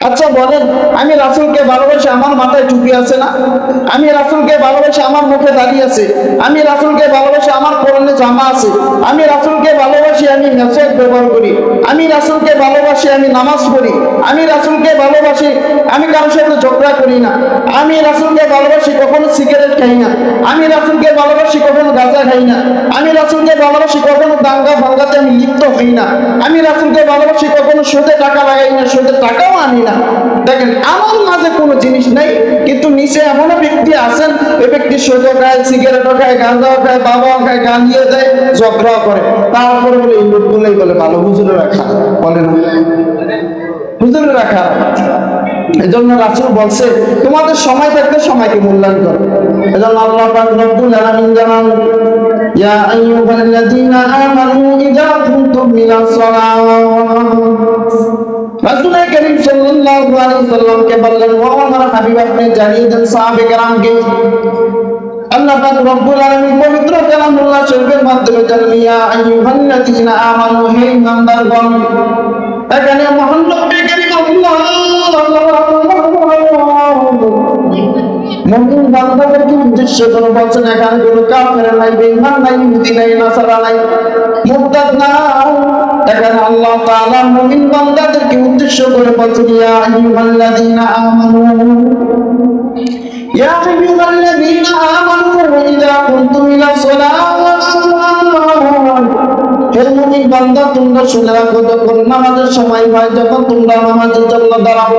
আচ্ছা বলেন, আমি রাসূলকে ভালোবাসি, আমার মাথায় টুপি আছে না? আমি রাসূলকে ভালোবাসি, আমার মুখে দাড়ি আছে। আমি রাসূলকে ভালোবাসি, আমার পরনে জামা আছে। আমি রাসূলকে ভালোবাসি, আমি মেসওয়াক ব্যবহার করি। আমি রাসূলকে ভালোবাসি, আমি নামাজ পড়ি। আমি রাসূলকে ভালোবাসি, আমি কারোর সাথে ঝগড়া করি না। আমি রাসূলকে ভালোবাসি, কখনো সিগারেট খাই না। আমি রাসূলকে ভালোবাসি, কখনো গাঁজা খাই না। আমি রাসূলকে ভালোবাসি, কখনো দাঙ্গা ভাঙ্গাতে আমি লিপ্ত হই না। আমি রাসূলকে ভালোবাসি, কখনো সুদে টাকা লাগাই না, সুদের টাকাও আনি না। দেখেন, আমার মাঝে কোনো জিনিস নাই, কিন্তু নিচে এমনও ব্যক্তি আছেন, ওই ব্যক্তি সুদও খায়, সিগারেটও খায়, গাঁজাও খায়, বাবাও খায়, গালিয়ে দেয়, ঝগড়াও করে। তারপরে বলে এই লোকগুলোই বলে ভালো, হুজুরেরা খারাপ, বলে না হুজুরেরা খারাপ। এজন্য রাসূল বলছে, তোমাদের সময় থাকতে সময়কে মূল্যায়ন করো। এজন্য আল্লাহ পাক রব্বুল আলামিন জানান, ইয়া আইয়ুহাল্লাযীনা আমানু ইযা কুনতুম ইলাস সালাহ। রাসূল করিম সাল্লাল্লাহু আলাইহি সাল্লামকে বললেন, ও আমার হাবিব, আপনি জানিয়ে দেন সাহাবে কেরামকে। আল্লাহ পাক রব্বুল আলামিন পবিত্র কালামুল্লাহ শরীফের মাধ্যমে জানান, ইয়া আইয়ুহাল্লাযীনা আমানু, হে ঈমানদারগণ। এখানে মহান নবী করিম আল্লাহ মুমিন বান্দাদেরকে উদ্দেশ্য করে বলছেন, এখানে কোনো কাফের নাই, বেঈমান নাই, ইহুদি নাই, নাসারা নাই, মুরতাদ নাই। এখানে আল্লাহ তাআলা মুমিন বান্দাদেরকে উদ্দেশ্য করে বলছেন, ইয়া আইয়ুহাল্লাযীনা আমানু, ইয়া আইয়ুহাল্লাযীনা আমানু ইযা কুনতুম ইলাস সালাহ। হে মুমিন বান্দা, তোমরা শুনে রাখো, যখন নামাজের সময় হয়, যখন তোমরা নামাজের জন্য দাঁড়াও,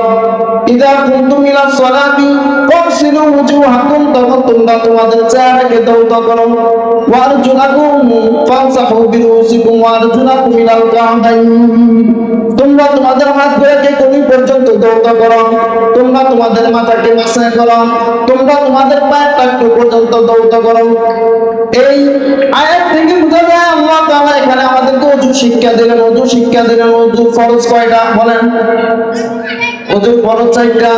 ইযা কুনতুম ইলাস সালাতি ফাগসিলু ওয়াজুহাকুম, তখন তোমরা তোমাদের চেহারাকে ধৌত করো, ওয়া আরজুলাকুম ফামসাহু বিরুসিকুম ওয়া আরজুলাকুম ইলাল কা'বাইন, তোমরা তোমাদের হাতগুলোকে কনুই পর্যন্ত ধৌত করো, তোমরা তোমাদের মাথাকে মাসাজ করো, তোমরা তোমাদের পায়ের টাকটু পর্যন্ত ধৌত করো। এই আয়াত থেকে বোঝা যায় আল্লাহ তাআলা এখানে আমাদেরকে ওযু শিক্ষা দিলেন। ওযু শিক্ষা দিলেন। ওযু ফরজ কয়টা বলেন? ওযু ফরজ 4টা।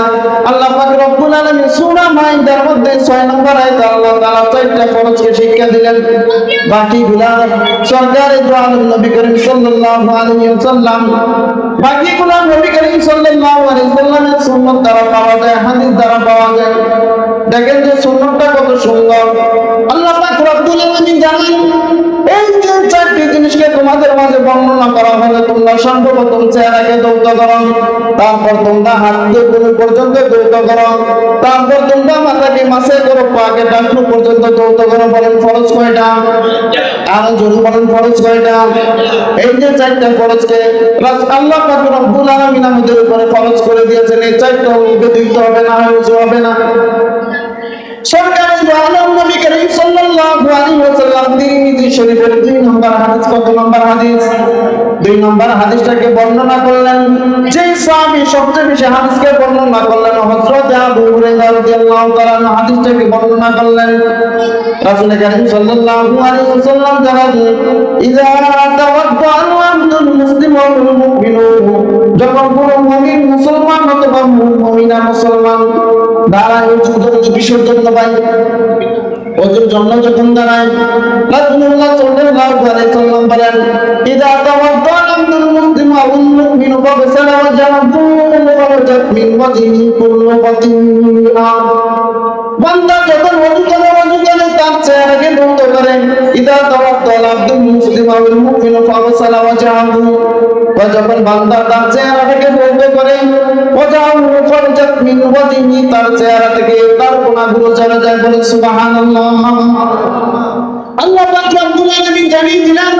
আল্লাহ পাক রব্বুল আলামিন সূরা মাইদার মধ্যে 6 নম্বর আয়াতে আল্লাহ তাআলা 4টা ফরজকে শিক্ষা দিলেন। বাকিগুলা সরকারে দু আলম নবী করিম সাল্লাল্লাহু আলাইহি ওয়াসাল্লাম, বাকিগুলা নবী করিম সাল্লাল্লাহু আলাইহি ওয়াসাল্লামের সুন্নাত দ্বারা পাওয়া যায়, হাদিস দ্বারা পাওয়া যায়। দেখেন যে সুন্নাতটা কত সুন্দর। আল্লাহ পাক রব্বুল আলামিন জানেন, এই যে 4টি জিনিসকে তোমাদের মাঝে বর্ণনা করা হলো, তোমরা সর্বপ্রথম চেহারাকে ধৌত করো, তারপর তোমরা হাতকে কোন পর্যন্ত ধৌত করো, তারপর তোমরা মাথাকে মাসাজ করো, পাকে টাকটু পর্যন্ত ধৌত করো। বলেন ফরজ কয়টা? আরো জোরে বলেন ফরজ কয়টা? এই যে 4টা ফরজকে আল্লাহ পাক রব্বুল আলামিন আমাদের উপরে ফরজ করে দিয়েছেন। এই 4টা উঠে দিতে হবে, না হলে হবে না। সরকারে দু আলম নবী করিম সাল্লাল্লাহু আলাইহি ওয়াসাল্লাম তিরমিজি শরীফের 2 নম্বর হাদিস, কত নম্বর হাদিস? 2 নম্বর হাদিসটাকে বর্ণনা করলেন। যে সাহাবী সবচেয়ে বেশি হাদিসকে বর্ণনা করলেন হযরত আবু হুরায়রা রাদিয়াল্লাহু তাআলা হাদিসটাকে বর্ণনা করলেন। রাসূল করিম সাল্লাল্লাহু আলাইহি ওয়াসাল্লাম জানান, ইযা তাওয়াদ্দা আল-আবদুল মুসলিম ওয়াল মুমিনু, যখন কোন মুমিন মুসলমান অথবা মুমিনা মুসলমান দাঁড়ায় ওযুর জন্য, কিসের জন্য ভাই? ওযুর জন্য যখন দাঁড়ায়, রাসূলুল্লাহ সাল্লাল্লাহু আলাইহি ওয়াসাল্লাম বলেন, ইযা তাওয়াদ্দা আল-আবদুল মুসলিম ওয়াল মুমিনু ফাগসালা ওয়াজহাহু ফাওয়াজাত মিন ওয়াজহিহি কুল্লু ফাতিহা। বান্দা যখন ওযু করে তার চেহারাকে ধৌত করে, ইযা তাওয়াদ্দা আল-আবদুল মুসলিম ওয়াল মুমিনু ফাগসালা ওয়াজহাহু, যখন বান্দা তার চেহারাকে ধৌত করে, ওয়াজহাহু ফাওয়াজাত মিন ওয়াজহিহি, তার চেহারা থেকে তার গুনাহগুলো চলে যায়। বলে সুবহানাল্লাহ। আল্লাহ পাক রব্বুল আলামিন জানিয়ে দিলেন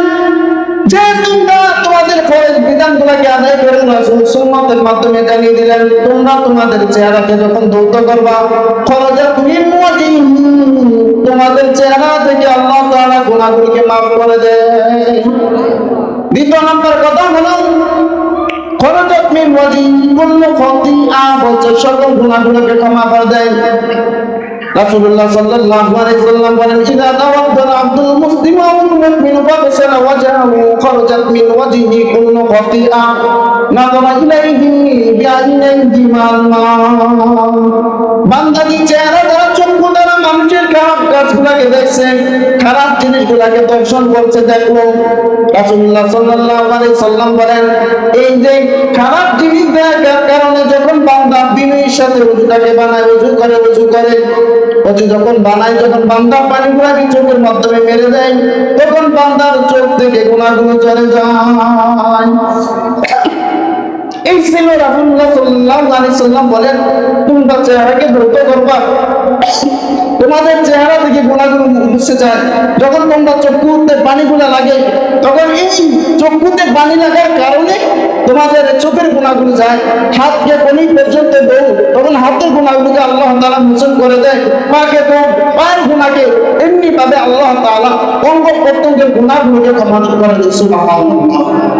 যে তোমরা তোমাদের ফরজ বিধানগুলোকে আদায় করে রাসূল সুন্নাতের মাধ্যমে জানিয়ে দিলেন, তোমরা তোমাদের চেহারাকে যখন ধৌত করবা, ফাওয়াজাত মিন ওয়াজহিহি, তোমাদের চেহারা থেকে আল্লাহ তাআলা গুনাহগুলোকে maaf করে দেয়। দ্বিতীয় নম্বর কথা হলো খরজাত মিন ওয়াজহিহি কুল্লু খাতিআ, বলছে সকল গুনাহগুলোকে ক্ষমা করে দেয়। রাসূলুল্লাহ সাল্লাল্লাহু আলাইহি ওয়াসাল্লাম বলেন, ইযা তাওয়াদ্দা আল-আবদুল মুসলিমু ওয়াল মুমিনু ফাগসালা ওয়াজহাহু খরজাত মিন ওয়াজহিহি কুল্লু খাতিআ নাযারা ইলাইহি বিআইনাইহি মাল মা। বান্দা কি চেহারা দ্বারা, চক্ষু দ্বারা মানুষের খারাপ কাজগুলোকে দেখছে, খারাপ জিনিসগুলোকে দর্শন করছে, দেখলো। রাসূলুল্লাহ সাল্লাল্লাহু আলাইহি ওয়াসাল্লাম বলেন, এই যে খারাপ জিনিস দেখার কারণে যখন সাথে ওযুটাকে বানায়, ওযু করে ওযু যখন বানায়, যখন বান্দা পানিগুলোকে চোখের মাধ্যমে মেরে দেয়, তখন বান্দার চোখ থেকে গুনাহগুলো চলে যায়। এই ছিল রাসূলুল্লাহ সাল্লাল্লাহু আলাইহি সাল্লাম বলেন, তোমরা চেহারাকে ধৌত করবা, তোমাদের চেহারা থেকে গুনাহগুলো মুছে যায়। যখন তোমরা চক্ষুতে পানিগুলো লাগে, তখন এই চক্ষুতে পানি লাগার কারণে তোমাদের চোখের গুনাহগুলো যায়। হাতকে কনি পর্যন্ত দৌ, তখন হাতের গুনাহগুলোকে আল্লাহ তাআলা মোচন করে দেয়। পাকে তো পায়ের গুনাহকে এমনি ভাবে আল্লাহ তাআলা অঙ্গ প্রত্যঙ্গের গুনাহগুলোকে ক্ষমা করে দেয়। সুবহানাল্লাহ।